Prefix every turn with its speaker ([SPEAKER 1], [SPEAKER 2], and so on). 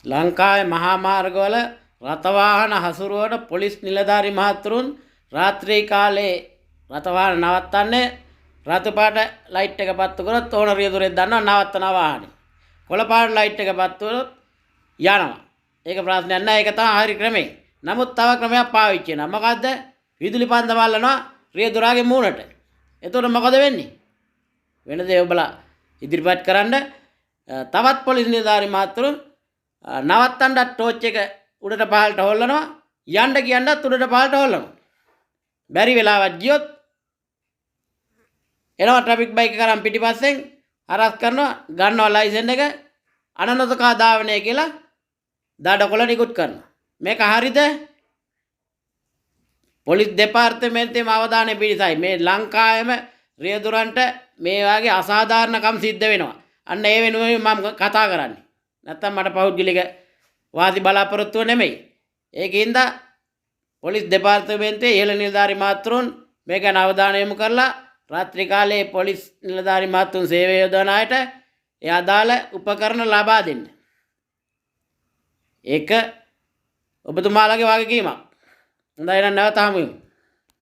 [SPEAKER 1] ලංකාවේ මහා මාර්ගවල රථවාහන හසුරුවන පොලිස් නිලධාරි මහතුරුන් රාත්‍රී කාලේ රථවාහන නවත්තන්නේ රතු පාට ලයිට් එක පත්තු කරොත් ඕන රියදුරෙක් දන්නවා නවත්තන වාහනේ. කොළ පාට ලයිට් එක පත්තු කරොත් යනවා. ඒක ප්‍රශ්නයක් නෑ. ඒක තමයි හරි ක්‍රමය. නමුත් තව ක්‍රමයක් පාවිච්චි කරනවා. මොකද්ද? විදුලි පන්ද වල්ලනවා රියදුරාගේ මූණට. එතකොට මොකද වෙන්නේ? වෙන දේ ඔබලා ඉදිරිපත් කරන්න තවත් පොලිස් නිලධාරි මහතුරුන් නවත්තන්න ටෝච් එක උඩට පහළට හොල්ලනවා යන්න කියන්නත් උඩට පහළට හොල්ලනවා. බැරි වෙලාවක් ගියොත් එනවා ට්‍රැෆික් බයික් එක කරන් පිටිපස්සෙන් හරස් කරනවා ගන්නවා ලයිසන් එක අනනතකා ධාවනය කියලා දඩකොළ නිකුත් කරනවා. මේක හරිද? පොලිස් දෙපාර්තමේන්තුවේම අවධානය පිළිසයි මේ ලංකාවේම රියදුරන්ට මේ වගේ අසාධාරණකම් සිද්ධ වෙනවා. අන්න ඒ වෙනුවෙන් මම කතා කරන්නේ. නැත්තම් මට පෞද්ගලික වාසි බලාපොරොත්තුව නෙමෙයි. ඒකින්ද පොලිස් දෙපාර්තමේන්තුවේ ඉහළ නිලධාරි මහතුරුන් මේ ගැන අවධානය යොමු කරලා රාත්‍රී කාලයේ පොලිස් නිලධාරි මහතුරුන් සේවය යොදවන අයට ඒ අදාළ උපකරණ ලබා දෙන්න. ඒක ඔබතුමාලගේ වගකීමක්. හොඳයි නම් නැවත හමු වෙමු.